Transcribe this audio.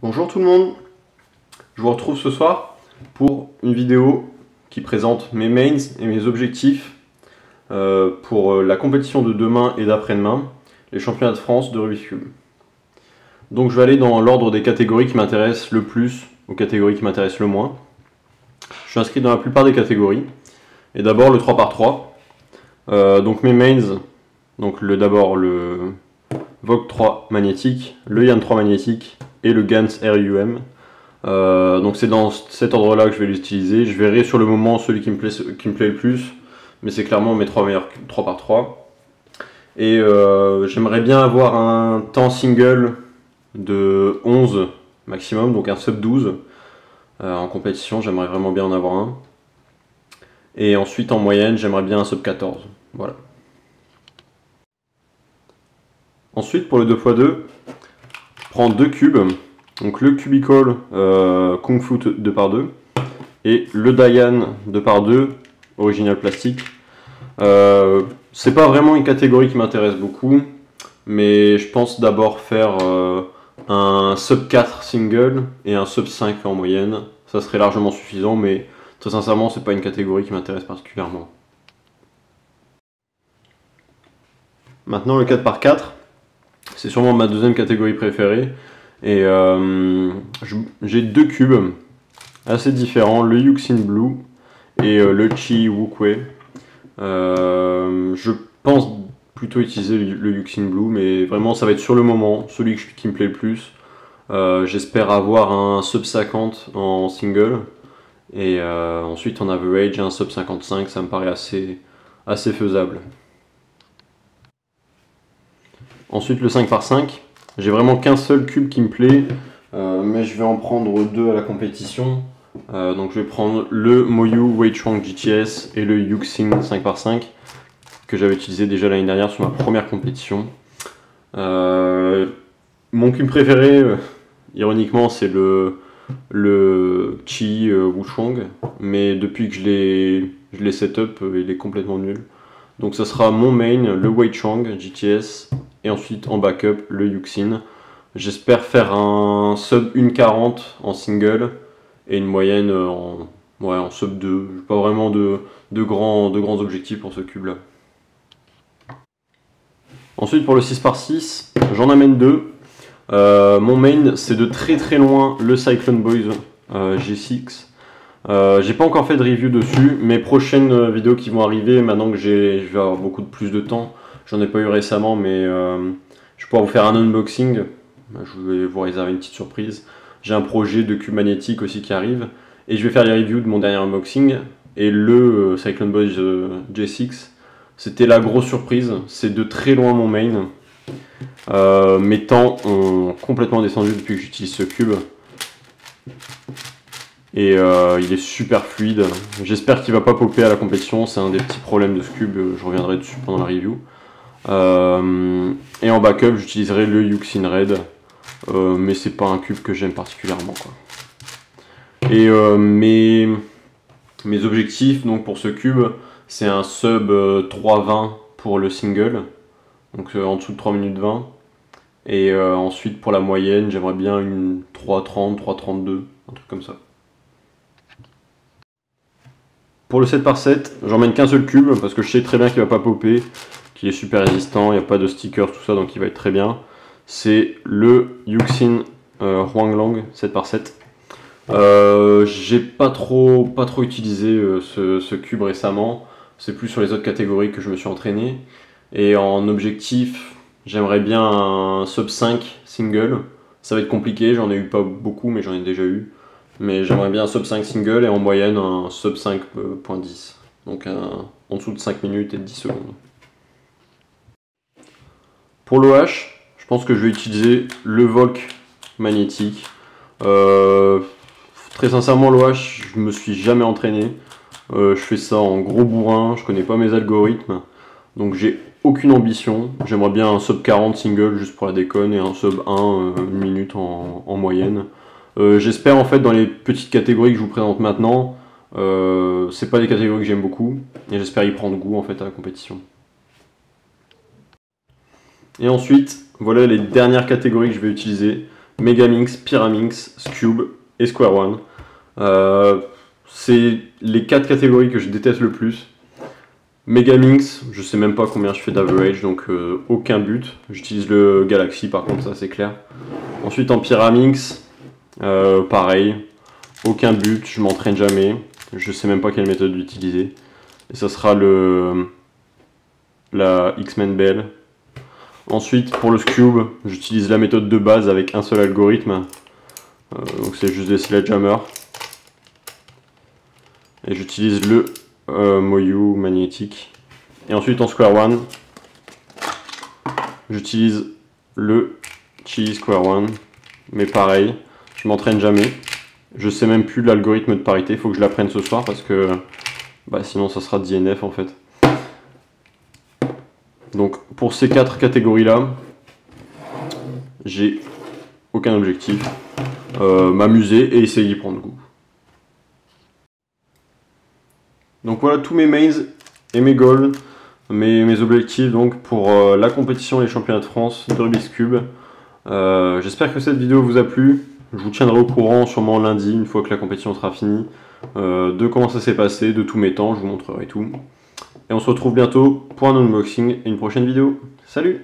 Bonjour tout le monde, je vous retrouve ce soir pour une vidéo qui présente mes mains et mes objectifs pour la compétition de demain et d'après-demain, les championnats de France de Rubik's Cube. Donc je vais aller dans l'ordre des catégories qui m'intéressent le plus aux catégories qui m'intéressent le moins. Je suis inscrit dans la plupart des catégories. Et d'abord le 3x3. Donc mes mains, donc d'abord le Vogue 3 magnétique, le Yann 3 magnétique et le Gans RUM. Donc c'est dans cet ordre-là que je vais l'utiliser. Je verrai sur le moment celui qui me plaît le plus, mais c'est clairement mes 3 meilleurs 3x3. Et j'aimerais bien avoir un temps single de 11 maximum, donc un sub 12 en compétition, j'aimerais vraiment bien en avoir un. Et ensuite en moyenne, j'aimerais bien un sub 14. Voilà. Ensuite pour le 2x2, je prends deux cubes. Donc le Cubicle Kung Fu 2x2 et le Dayan 2x2 original plastique. C'est pas vraiment une catégorie qui m'intéresse beaucoup, mais je pense d'abord faire un sub 4 single et un sub 5 en moyenne. Ça serait largement suffisant, mais très sincèrement, c'est pas une catégorie qui m'intéresse particulièrement. Maintenant le 4x4, c'est sûrement ma deuxième catégorie préférée. Et j'ai deux cubes assez différents, le Yuxin Blue et le Chi Wukwe. Je pense plutôt utiliser le Yuxin Blue, mais vraiment ça va être sur le moment, celui qui me plaît le plus. J'espère avoir un sub 50 en single, et ensuite en average un sub 55, ça me paraît assez faisable. Ensuite le 5x5. J'ai vraiment qu'un seul cube qui me plaît, mais je vais en prendre deux à la compétition. Donc je vais prendre le Moyu Weichuang GTS et le Yuxin 5x5 que j'avais utilisé déjà l'année dernière sur ma première compétition. Mon cube préféré, ironiquement, c'est le Chi Wuchuang, mais depuis que je l'ai setup, il est complètement nul. Donc ça sera mon main, le Weichuang GTS, et ensuite en backup le Yuxin. J'espère faire un sub 1,40 en single et une moyenne en sub 2. J'ai pas vraiment de grands objectifs pour ce cube là. Ensuite pour le 6x6, j'en amène deux. Mon main c'est de très loin le Cyclone Boys G6. J'ai pas encore fait de review dessus. Mes prochaines vidéos qui vont arriver, maintenant que je vais avoir beaucoup plus de temps, j'en ai pas eu récemment, mais je vais pouvoir vous faire un unboxing. Je vais vous réserver une petite surprise. J'ai un projet de cube magnétique aussi qui arrive, et je vais faire les reviews de mon dernier unboxing. Et le Cyclone Boys J6, c'était la grosse surprise. C'est de très loin mon main. Mes temps ont complètement descendu depuis que j'utilise ce cube. Et il est super fluide. J'espère qu'il va pas popper à la compétition, c'est un des petits problèmes de ce cube, je reviendrai dessus pendant la review. Et en backup j'utiliserai le Yuxin Red, mais c'est pas un cube que j'aime particulièrement, quoi. Et mes objectifs donc pour ce cube, c'est un sub 3.20 pour le single, donc en dessous de 3 minutes 20. Et ensuite pour la moyenne, j'aimerais bien une 3.30, 3.32, un truc comme ça. Pour le 7x7, j'emmène qu'un seul cube parce que je sais très bien qu'il va pas popper, qu'il est super résistant, il n'y a pas de stickers, tout ça, donc il va être très bien. C'est le Yuxin Huanglang 7x7. J'ai pas trop utilisé ce cube récemment, c'est plus sur les autres catégories que je me suis entraîné. Et en objectif, j'aimerais bien un sub 5 single. Ça va être compliqué, j'en ai eu pas beaucoup, mais j'en ai déjà eu. Mais j'aimerais bien un sub 5 single et en moyenne un sub 5.10. Donc en dessous de 5 minutes et de 10 secondes. Pour l'OH, je pense que je vais utiliser le Volk magnétique. Très sincèrement, l'OH, je me suis jamais entraîné. Je fais ça en gros bourrin, je connais pas mes algorithmes. Donc j'ai aucune ambition. J'aimerais bien un sub 40 single juste pour la déconne et un sub 1 une minute en moyenne. J'espère en fait dans les petites catégories que je vous présente maintenant, c'est pas des catégories que j'aime beaucoup, et j'espère y prendre goût en fait à la compétition. Et ensuite, voilà les dernières catégories que je vais utiliser. Megaminx, Pyraminx, Scube et Square One. C'est les 4 catégories que je déteste le plus. Megaminx, je sais même pas combien je fais d'average, donc aucun but. J'utilise le Galaxy par contre, ça c'est clair. Ensuite en Pyraminx, pareil, aucun but, je m'entraîne jamais. Je sais même pas quelle méthode utiliser. Et ça sera la X-Men Bell. Ensuite, pour le Scube, j'utilise la méthode de base avec un seul algorithme. Donc c'est juste des sledgehammers. Et j'utilise le Moyu magnétique. Et ensuite en Square One, j'utilise le Chili Square One. Mais pareil, je m'entraîne jamais. Je sais même plus l'algorithme de parité, il faut que je l'apprenne ce soir parce que sinon ça sera DNF en fait. Donc pour ces 4 catégories là, j'ai aucun objectif, m'amuser et essayer d'y prendre goût. Donc voilà tous mes mains et mes goals, mes objectifs donc pour la compétition et les championnats de France de Rubik's Cube. J'espère que cette vidéo vous a plu. Je vous tiendrai au courant sûrement lundi, une fois que la compétition sera finie, de comment ça s'est passé, de tous mes temps, je vous montrerai tout. Et on se retrouve bientôt pour un unboxing et une prochaine vidéo. Salut!